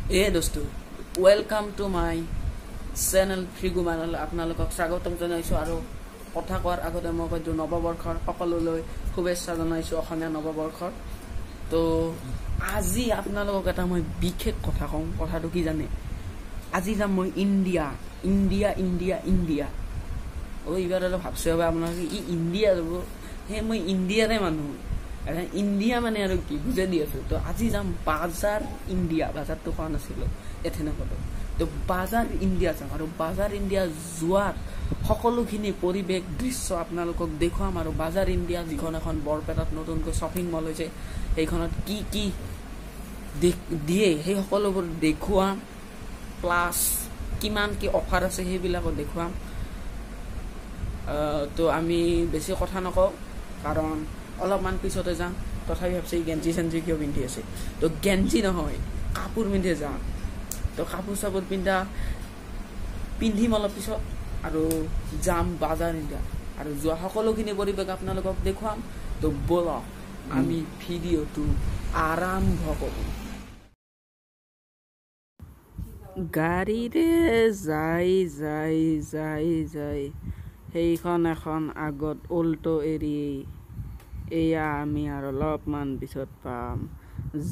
Hey dostu, welcome to my channel Frigu Manal. আপোনালোকক স্বাগতম জনাইছো আৰু কথা কোৱাৰ আগতে মই কৈছো নৱবৰ্ষৰ সকলোলৈ শুভেচ্ছা জনাইছো অসমীয়া নৱবৰ্ষৰ। তো আজি আপোনালোকক এটা মই বিশেষ কথা কম। কথাটো কি জানে, আজি যাম মই ইণ্ডিয়া ইণ্ডিয়া ইণ্ডিয়া ইণ্ডিয়া এইবাৰ অলপ ভাবছে হ'ব আপোনালোকে ই ইণ্ডিয়া যাব, সেই মই ইণ্ডিয়াৰে মানুহ। ইণ্ডিয়া মানে আৰু কি বুজাই দি আছো। তো আজি যাম বাজাৰ ইণ্ডিয়া, বাজাৰটো কোৱা নাছিলো এথেনেকতো। তো বাজাৰ ইণ্ডিয়া যাম আৰু বাজাৰ ইণ্ডিয়া যোৱাৰ সকলোখিনি পৰিৱেশ দৃশ্য আপোনালোকক দেখুৱাম। আৰু বাজাৰ ইণ্ডিয়া যিখন এখন বৰপেটাত নতুনকৈ শ্বপিং মল হৈছে, সেইখনত কি কি দিয়ে সেই সকলোবোৰ দেখুৱাম, প্লাছ কিমান কি অফাৰ আছে সেইবিলাকো দেখুৱাম। তো আমি বেছি কথা নকওঁ কাৰণ অলপমান পিছতে যাম। তথাপি ভাবছে গেঞ্জি চেঞ্জি কিয় পিন্ধি আছে, তো গেঞ্জি নহয় কাপোৰ পিন্ধি যাম। তো কাপোৰ চাপোৰ পিন্ধিম অলপ পিছত আৰু যাম বাজাৰ ইণ্ডিয়া আৰু যোৱা সকলোখিনি পৰিৱেশ আপোনালোকক দেখুৱাম। তো ব'লক আমি ভিডিঅ'টো আৰম্ভ কৰোঁ। গাড়ীৰে যাই যাই যাই যাই সেইখন এখন আগত অল্টো এৰি এয়া আমি আৰু অলপমান পিছত পাম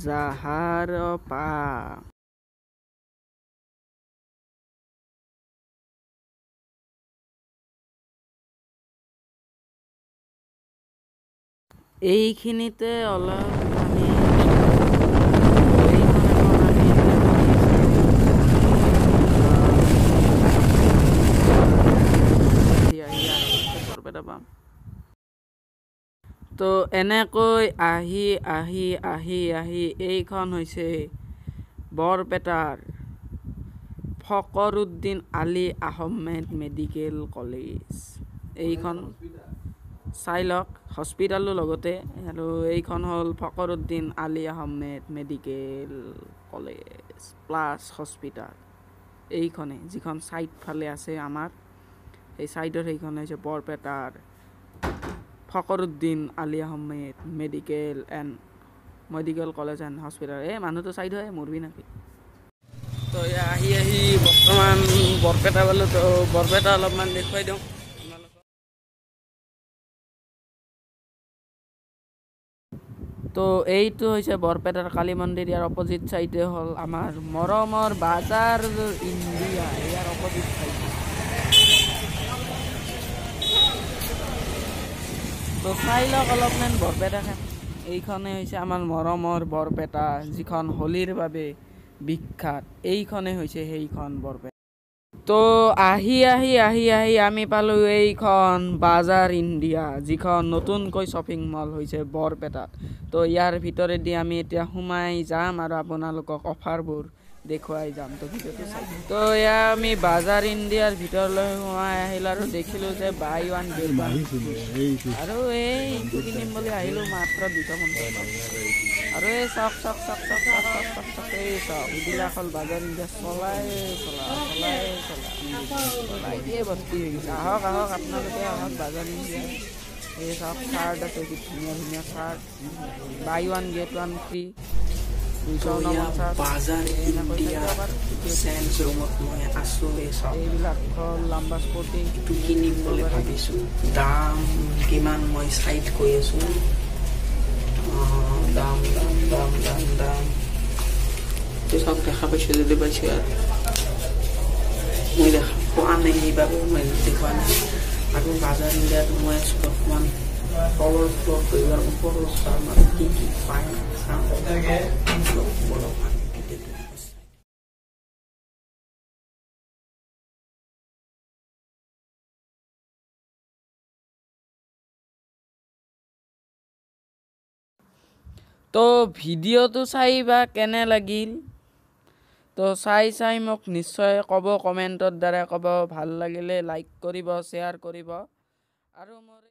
জাহাৰ পাম। এইখিনিতে অলপ পাম। তো এনেকৈ আহি আহি আহি আহি এইখন হৈছে বৰপেটাৰ ফকৰুদ্দিন আলী আহমেদ মেডিকেল কলেজ। এইখন চাই লওক, হস্পিটালো লগতে। আৰু এইখন হ'ল Fakhruddin Ali Ahmed medical college plus hospital. এইখনে যিখন চাইড ফালে আছে আমাৰ, সেই চাইডৰ সেইখন হৈছে বৰপেটাৰ Fakhruddin Ali Ahmed medical college and hospital. এই মানুহটো চাইড হয় মৰবি নাকি। তো আহি আহি বৰ্তমান বৰপেটা পালোঁ। তো বৰপেটা অলপমান দেখুৱাই দিওঁ। তো এইটো হৈছে বৰপেটাৰ কালী মন্দিৰ। ইয়াৰ অপজিট চাইডে হ'ল আমাৰ মৰমৰ বাজাৰ ইণ্ডিয়া, ইয়াৰ অপজিট চাইডে। তো চাই লওক অলপমান বৰপেটাখন। এইখনে হৈছে আমাৰ মৰমৰ বৰপেটা, যিখন হোলীৰ বাবে বিখ্যাত। এইখনে হৈছে সেইখন বৰপেটা। তো আহি আহি আহি আহি আমি পালোঁ এইখন বাজাৰ ইণ্ডিয়া, যিখন নতুনকৈ শ্বপিং মল হৈছে বৰপেটাত। তো ইয়াৰ ভিতৰেদি আমি এতিয়া সোমাই যাম আৰু আপোনালোকক অফাৰবোৰ দেখুৱাই যাম। তো ভিডিঅ'টো চাই। তো এয়া আমি বাজাৰ ইণ্ডিয়াৰ ভিতৰলৈ সোমাই আহিলোঁ আৰু দেখিলোঁ যে বাই ওৱান গেট ওৱান। আৰু এইটো কিনিম বুলি আহিলোঁ মাত্ৰ 250। আৰু এই চাওক চাওক চাওক চাওক চাওক চাওক চাওক চাওক এই চাওক, এইবিলাক হ'ল বাজাৰ ইণ্ডিয়া। চলাই দিয়ে ভৰ্তি হৈ গৈছে। আহক আহক আপোনালোকে আহক বাজাৰ ইণ্ডিয়া। এই চাওক চাৰ্ট আছে, কি ধুনীয়া ধুনীয়া shirt. Buy one get one free 249। এইবিলাক হ'ল লাম্বা স্পৰ্টিং। কিনিম বুলি ভাবিছোঁ, দাম কিমান মই চাইড কৈ আছোঁ। দাম দাম দাম দাম দাম চব দেখা পাইছোঁ। যদি পাইছোঁ আৰু মই দেখা পোৱা নাই, সেইবাবে মই দেখুওৱা নাই। আৰু বাজাৰ ইণ্ডিয়াত মই আছোঁ অকণমান তলৰ ফ্ল'ৰ কৰিব, ওপৰৰ চাম আৰু কি কি পায় চাম। তো ভিডিঅ'টো চাই বা কেনে লাগিল, তো চাই মোক নিশ্চয় ক'ব, কমেণ্টৰ দ্বাৰা ক'ব। ভাল লাগিলে লাইক কৰিব, শ্বেয়াৰ কৰিব। আৰু মোৰ